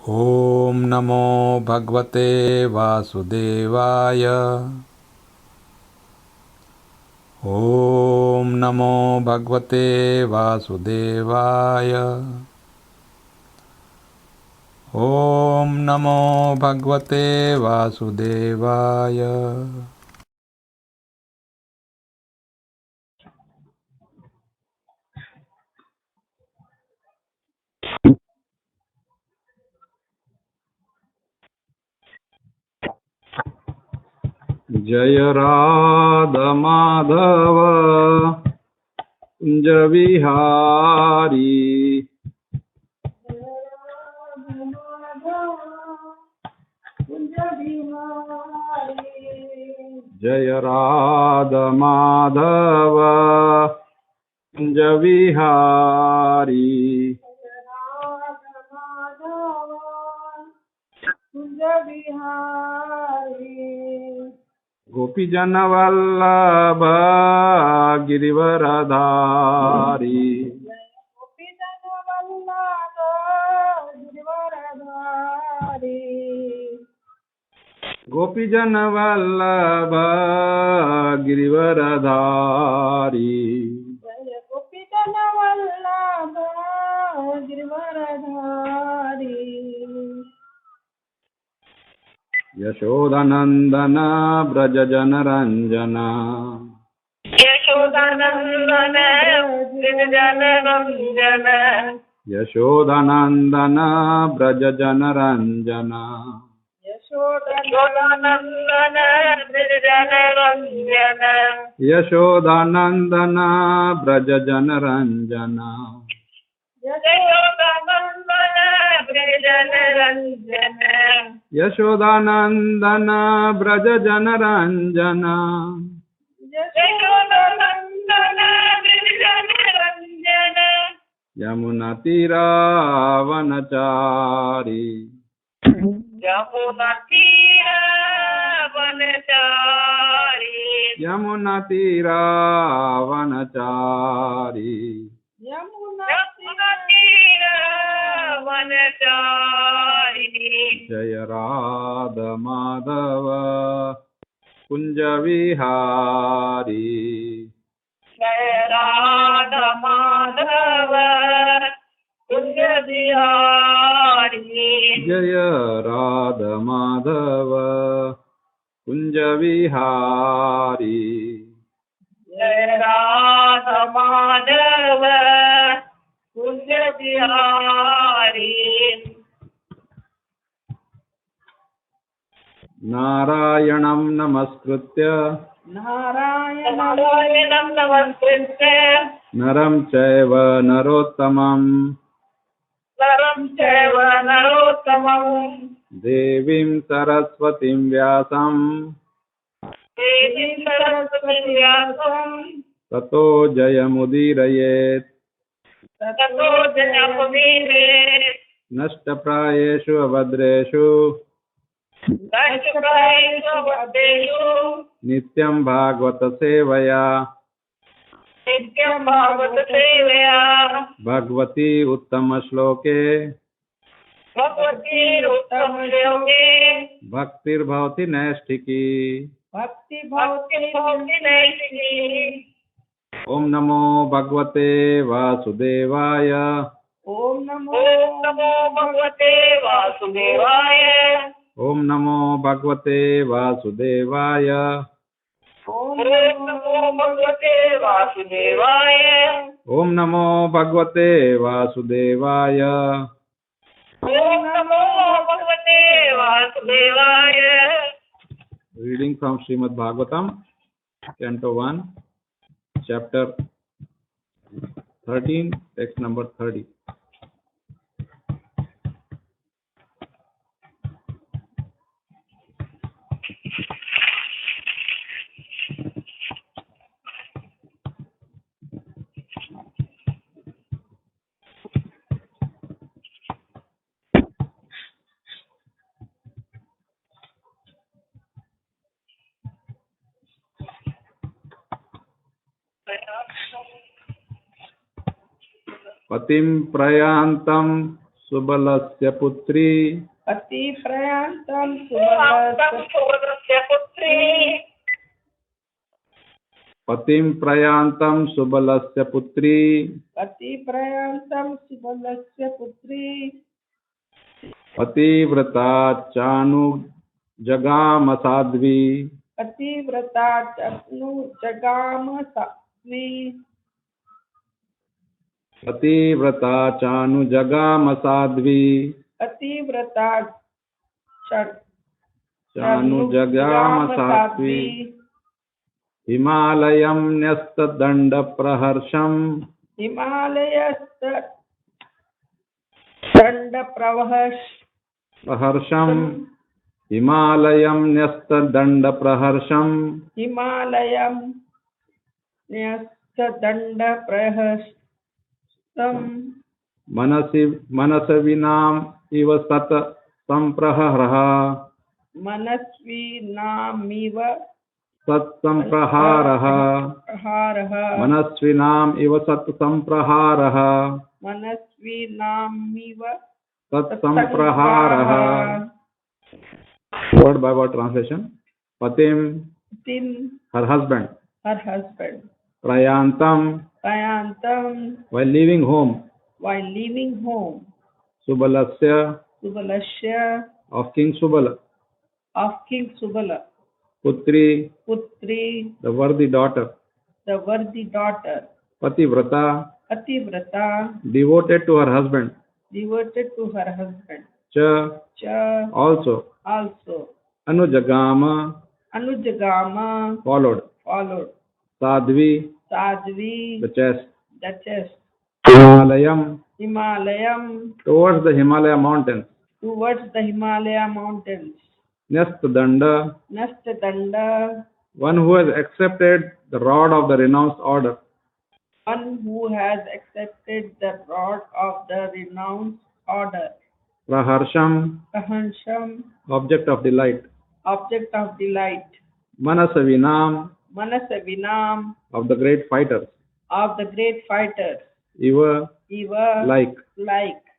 ॐ नमो भगवते वासुदेवाय। ॐ नमो भगवते वासुदेवाय। ॐ नमो भगवते वासुदेवाय। जय राधा माधव कुंज विहारी। जय राधा माधव कुंज विहारी। गोपीजन वल्लभ गिरिवरधारी। गोपीजन वल्लभ गिरिवरधारी। यशोदानंदन ब्रज जनरंजन। यशोदानंदन ब्रज जनरंजन। यशोदानंदन ब्रज जनरंजन। यशोदानंदन ब्रज जनरंजन। यशोदानंदन ब्रज जनरंजन। यशोदानंदन ब्रज जनरंजन। यशोदानंदन ब्रज जनरंजन। यशोदानंदन ब्रज जनरंजन। यमुना तीरावनचारी। यमुना तीरावनचारी। यमुना तीरावनचारी। यमुना तीरावनचारी। जय राधा माधव कुंज विहारी। जय राधा माधव कुंज बिहारी। जय राधा माधव कुंज विहारी। जय राधा माधव कुंज बिहारी। नारायणं नमस्कृत्य नारायणं नमस्कृत्य नरं चैव नरोत्तमं नरं चैव नरोत्तमं देवीं सरस्वतीं व्यासं देवीं सरस्वतीं व्यासं ततो जयमुदीरयेत्। ततो जयमुदीरयेत्। नष्टप्रायेषु अभद्रेषु नष्टप्रायेषु भद्रेषु नित्यं भागवत सेवया। नित्यं भागवत सेवया। भगवती उत्तमश्लोके भगवती उत्तमश्लोके भक्तिर्भवति नैष्ठिकी। भक्तिर्भवति नैष्ठिकी। ओम नमो भगवते वासुदेवाय। ओम नमो भगवते वासुदेवाय। ओम नमो भगवते वासुदेवाय। ओम नमो भगवते वासुदेवाय। ओम नमो भगवते वासुदेवाय। ओम नमो भगवते वासुदेवाय। Reading from Srimad Bhagavatam, Canto 1, Chapter 13, text number 30. पतिं प्रयान्तं सुबलस्य पुत्री पतिप्रयान्तं सुबलस्य पुत्री पतिं प्रयान्तं सुबलस्य पुत्री पतिप्रयान्तं सुबलस्य पुत्री पतिव्रता चानु जगाम साध्वी पतिव्रता चनु जगाम साध्वी पतिव्रता चानु जगाम साध्वी पतिव्रता चानु जगाम साध्वी हिमालयं न्यस्तदण्ड प्रहर्षम् हिमालयस्त दण्ड प्रहर्षम् हिमालयं न्यस्तदण्ड प्रहर्षम् हिमालयं न्यस्तदण्ड प्रहर्षम् मनसविनाम् इव सत संप्रहरः मनस्विनामिव सत्संप्रहारः मनस्विनाम् इव सत्संप्रहारः मनस्विनामिव सत्संप्रहारः word by word translation. Patim, her husband. Prayantam, while leaving home. Subalasya, of King Subala. Putri, the worthy daughter. Pativrata, devoted to her husband. Cha, also. Anujagama, followed. Sadhvi, the chest. Himalayam, towards the Himalaya mountains. Nyastadanda, one who has accepted the rod of the renounced order. Praharsham, object of delight. Manasavinam, of the great fighters. Eva, like.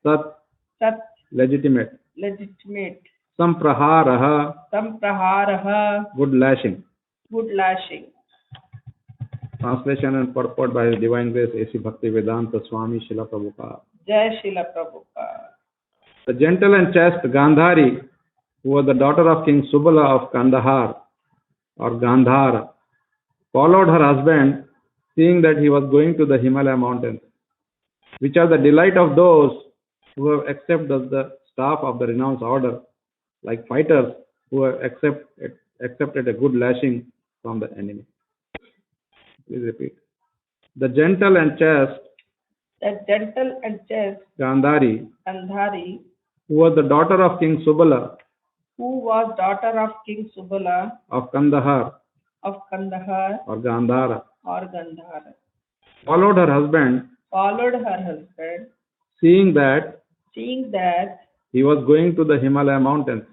Sat, legitimate. Sampraharaha, good lashing. Translation and purport by His Divine Grace A.C. Bhaktivedanta Swami Srila Prabhupada. Jai Srila Prabhupada. The gentle and chaste Gandhari, who was the daughter of King Subala of Kandahar or Gandhara, followed her husband, seeing that he was going to the Himalaya mountains, which are the delight of those who have accepted the staff of the renounced order, like fighters who have accepted a good lashing from the enemy. Please repeat. The gentle and chaste Gandhari, who was the daughter of King Subala of Kandahar or Gandhara, followed her husband, seeing that he was going to the Himalaya mountains,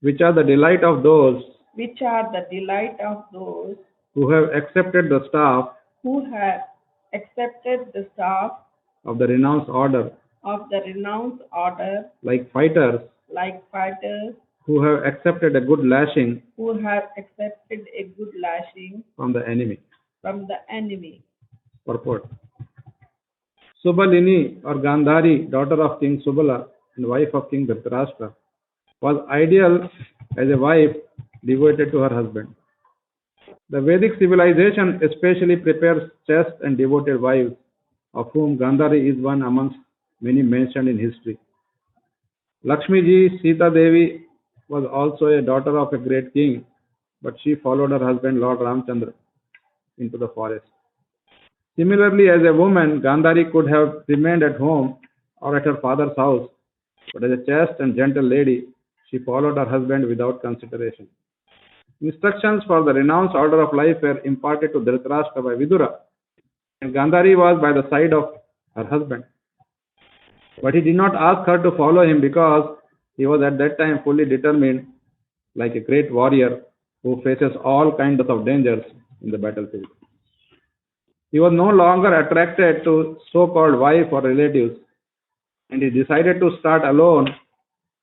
which are the delight of those who have accepted the staff of the renounced order, like fighters who have accepted a good lashing from the enemy. Purport. Subalini or Gandhari, daughter of King Subala and wife of King Dhritarashtra, was ideal as a wife devoted to her husband. The Vedic civilization especially prepares chaste and devoted wives, of whom Gandhari is one amongst many mentioned in history. Lakshmi ji, Sita Devi, was also a daughter of a great king, but she followed her husband Lord Ramchandra into the forest. Similarly, as a woman, Gandhari could have remained at home or at her father's house, but as a chaste and gentle lady, she followed her husband without consideration. Instructions for the renounced order of life were imparted to Dhritarashtra by Vidura, and Gandhari was by the side of her husband. But he did not ask her to follow him because he was at that time fully determined, like a great warrior who faces all kinds of dangers in the battlefield. He was no longer attracted to so-called wife or relatives, and he decided to start alone.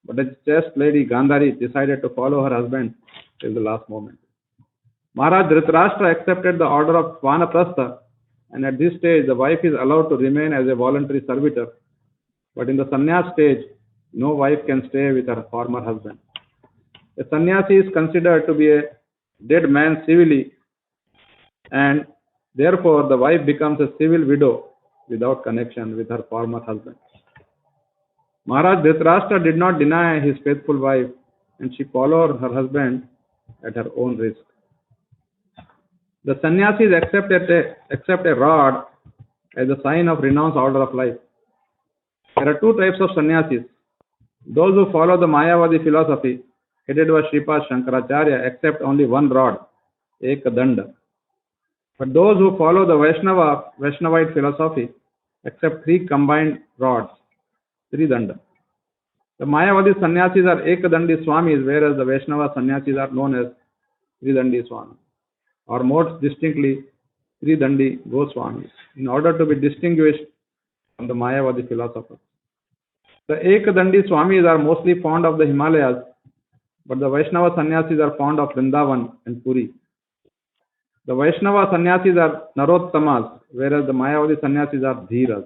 But the chaste lady Gandhari decided to follow her husband till the last moment. Maharaj Dhritarashtra accepted the order of Vanaprastha, and at this stage the wife is allowed to remain as a voluntary servitor. But in the sannyas stage, no wife can stay with her former husband. A sannyasi is considered to be a dead man civilly, and therefore the wife becomes a civil widow without connection with her former husband. Maharaj Dhritarashtra did not deny his faithful wife, and she followed her husband at her own risk. The sannyasis accept a rod as a sign of renounced order of life. There are two types of sannyasis. Those who follow the Mayavadi philosophy, headed by Sripad Shankaracharya, accept only one rod, Ekadanda. But those who follow the Vaishnavite philosophy accept three combined rods, Tridanda. The Mayavadi sannyasis are Ekadandi Swamis, whereas the Vaishnava sannyasis are known as Tridandi Swamis, or more distinctly, Tridandi Goswamis, in order to be distinguished from the Mayavadi philosophers. The Ekadandi Swamis are mostly fond of the Himalayas, but the Vaishnava sannyasis are fond of Vrindavan and Puri. The Vaishnava sannyasis are Narottamas, whereas the Mayavadi sannyasis are Dhiras.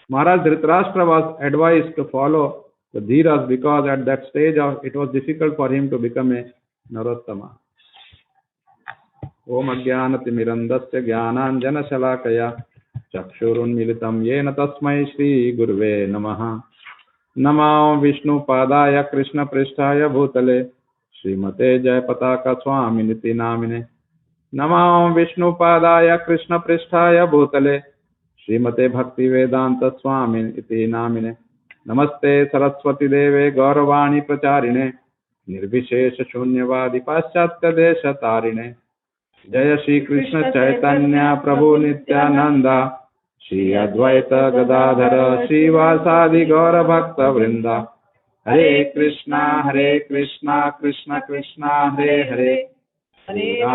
Maharaj Dhritarashtra was advised to follow the Dhiras because at that stage it was difficult for him to become a Narottama. Om Ajnanatimirandasya Jnananjana Shalakaya Chakshurunmilitam Yena Tasmai Shri Gurve Namaha. Namo Vishnu Padaya Krishna Pristhaya Bhutale Srimate Jaya Pataka Swaminiti Namine. Namo Vishnu Padaya Krishna Pristhaya Bhutale Srimate Bhakti Vedanta Swaminiti Namine. Namaste Saraswati Deve Gauravani Pracharine Nirvishesha Shunyavadi Paschatya Desha Tarine. Jaya Shri Krishna Chaitanya Prabhu Nityananda Shri Advaita Gadadhara Shri Vasadi Gaura Bhakta Vrinda. Hare Krishna Krishna Krishna Hare Hare Hare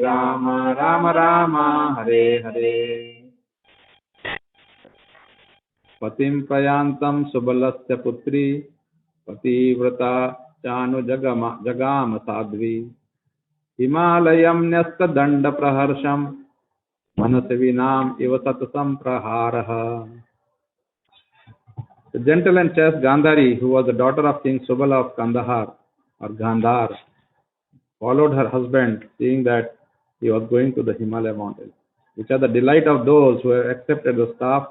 Rama Rama Rama Hare Hare. Patim Prayantam Subalasya Putri Pativrata Chanu Jagama Sadvi Himalayam Nyasta Danda Praharsham Manasavinam Ivasatasam Praharaha. The gentle and chaste Gandhari, who was the daughter of King Subala of Kandahar or Gandhar, followed her husband, seeing that he was going to the Himalaya mountains, which are the delight of those who have accepted the staff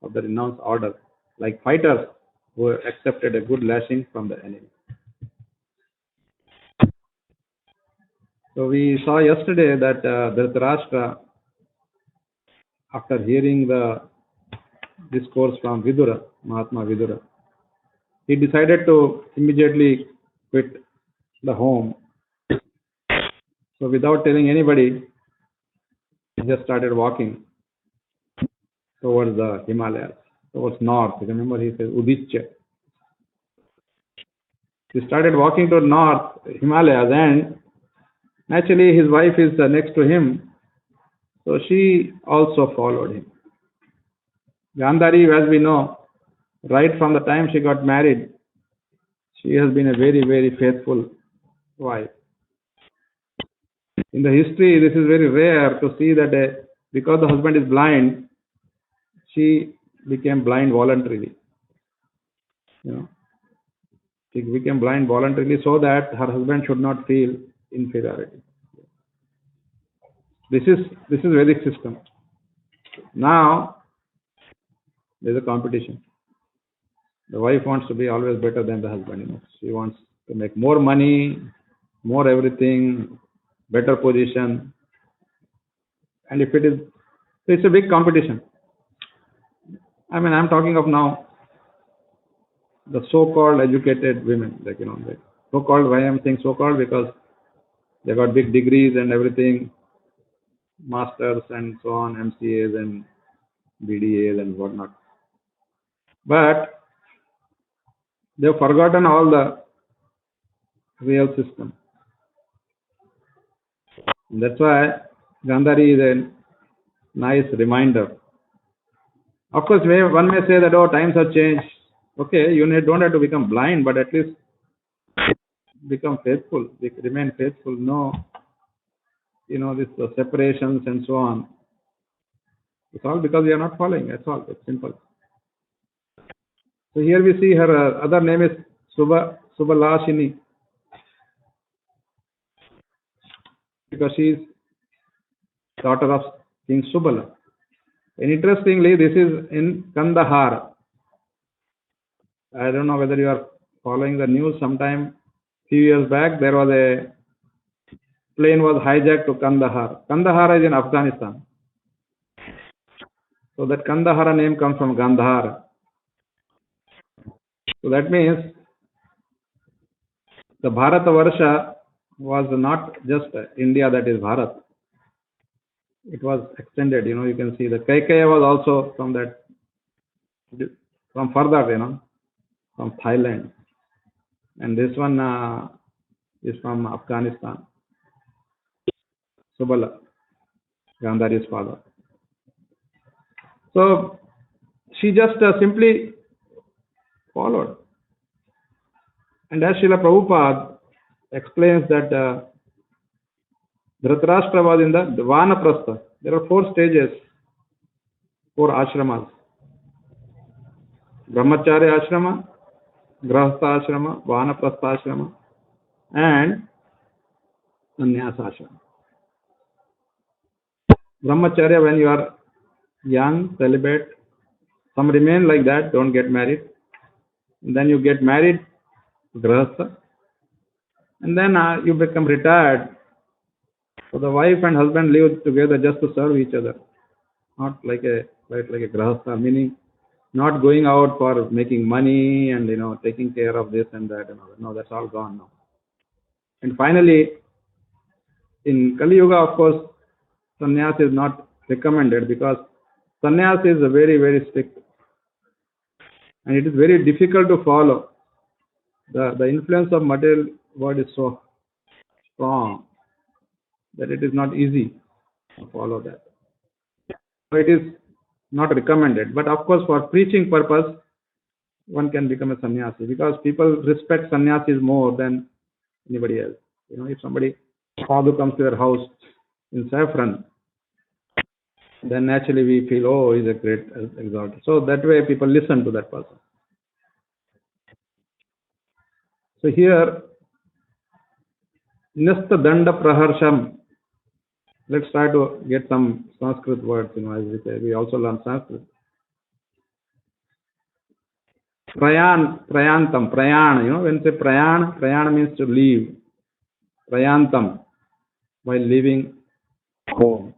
of the renounced order, like fighters who have accepted a good lashing from the enemy. So we saw yesterday that Dhritarashtra, after hearing the discourse from Vidura, Mahatma Vidura, he decided to immediately quit the home. So without telling anybody, he just started walking towards the Himalayas, towards north. Remember, he says Udicca. He started walking to north Himalayas, and naturally his wife is next to him, so she also followed him. Gandhari, as we know, right from the time she got married, she has been a very, very faithful wife. In the history, this is very rare to see that because the husband is blind, she became blind voluntarily. She became blind voluntarily so that her husband should not feel inferiority. This is Vedic system. Now there is a competition. The wife wants to be always better than the husband. She wants to make more money, more everything, better position. And if it's a big competition. I mean, I'm talking of now the so-called educated women, so-called, why I'm saying so-called, because they got big degrees and everything, masters and so on, MCAs and BDAs and whatnot. But they've forgotten all the real system. And that's why Gandhari is nice reminder. Of course, one may say that, oh, times have changed. Okay, you don't have to become blind, but at least become faithful, remain faithful. No, this separations and so on. It's all because we are not following. That's all. It's simple. So here we see her other name is Subalashini, because she is daughter of King Subala. And interestingly, this is in Kandahar. I don't know whether you are following the news. Sometime few years back, there was a plane was hijacked to Kandahar. Kandahar is in Afghanistan. So that Kandahar name comes from Gandhar. So that means the Bharatavarsha was not just India, that is Bharat. It was extended, you can see the Kaikaya was also from that, from further, from Thailand. And this one is from Afghanistan. Subala, Gandhari's father. So she just simply followed. And as Srila Prabhupada explains that Dhritarashtra was in the Vanaprastha. There are 4 stages, 4 ashramas. Brahmacharya ashrama, Grahastha ashrama, Vanaprastha ashrama, and Sannyasa ashrama. Brahmacharya, when you are young, celibate, some remain like that, don't get married. And then you get married, Grahastha. And then you become retired. So the wife and husband live together just to serve each other. Not like a Grahastha, meaning not going out for making money and taking care of this and that and all that. No, that's all gone now. And finally, in Kali Yuga, of course, sannyas is not recommended, because sannyas is very, very strict. And it is very difficult to follow. The influence of material world is so strong that it is not easy to follow that. So it is not recommended. But of course, for preaching purpose, one can become a sannyasi, because people respect sannyasis more than anybody else. If somebody, sadhu comes to their house in saffron, then naturally we feel, oh, he's a great exalted. So that way people listen to that person. So here, Nasta Danda Praharsham. Let's try to get some Sanskrit words, as we say. We also learn Sanskrit. Prayantam, prayana, when you say prayana means to leave. Prayantam, while leaving home.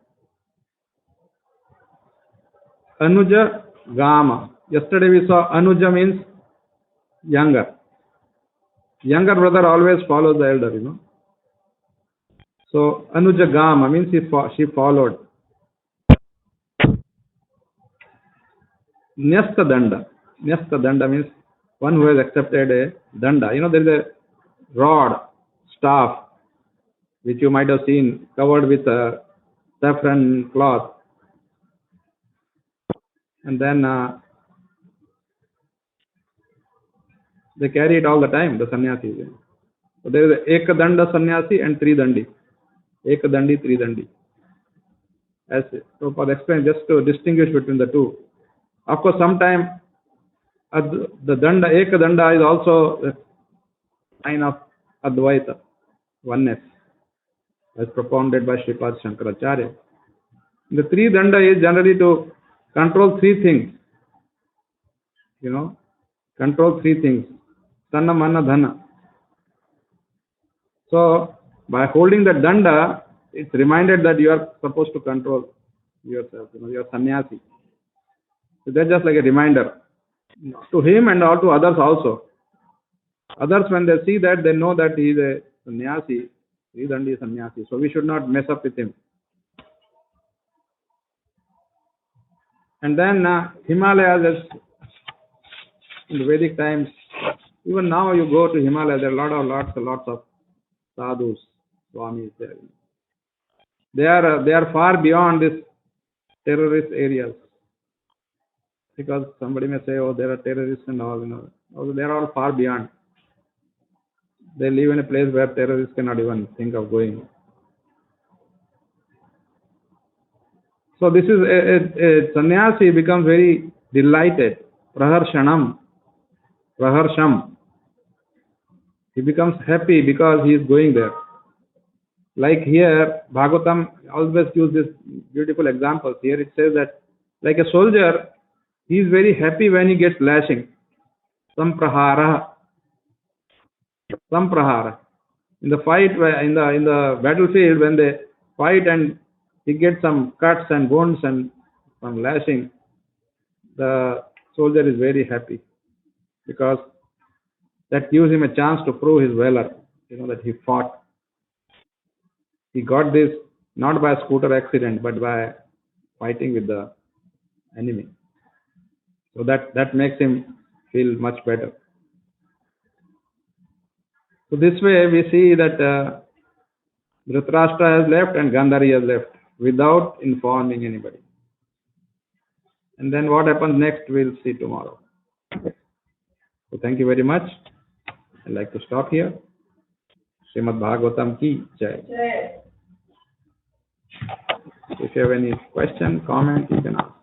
Anuja Gama. Yesterday we saw Anuja means younger. Younger brother always follows the elder, So Anuja Gama means she followed. Nyasta Danda. Nyasta Danda means one who has accepted a danda. There is a rod, staff, which you might have seen covered with a saffron cloth. And then they carry it all the time, the sannyasis. So there is a Ekadanda sannyasi and Tridandi. Ekadandi, Tridandi. As Prabhupada explained, just to distinguish between the two. Of course, sometimes the Danda, Ekadanda is also a sign of Advaita, oneness, as propounded by Sripad Shankaracharya. The Tridanda is generally to control 3 things. Control 3 things. Tanna, Mana, Dhana. So, by holding the danda, it's reminded that you are supposed to control yourself. You are sannyasi. So that's just like a reminder to him and all to others also. Others, when they see that, they know that he is a sannyasi. Tridandi is sannyasi. So we should not mess up with him. And then Himalayas, in the Vedic times, even now you go to Himalayas, there are lots of sadhus, swamis there. They are far beyond this terrorist areas. Because somebody may say, oh, there are terrorists and all, although they are all far beyond. They live in a place where terrorists cannot even think of going. So this is a sannyasi becomes very delighted. Praharsham. He becomes happy because he is going there. Like here, Bhagavatam always use this beautiful examples. Here it says that like a soldier, he is very happy when he gets lashing. Samprahara. In the fight, in the battlefield, when they fight and he gets some cuts and wounds and some lashing, the soldier is very happy because that gives him a chance to prove his valor, that he fought. He got this not by a scooter accident, but by fighting with the enemy. So that makes him feel much better. So this way we see that Dhritarashtra has left and Gandhari has left without informing anybody. And then what happens next we'll see tomorrow. So thank you very much. I'd like to stop here. Srimad Bhagavatam ki jai. If you have any question, comment, you can ask.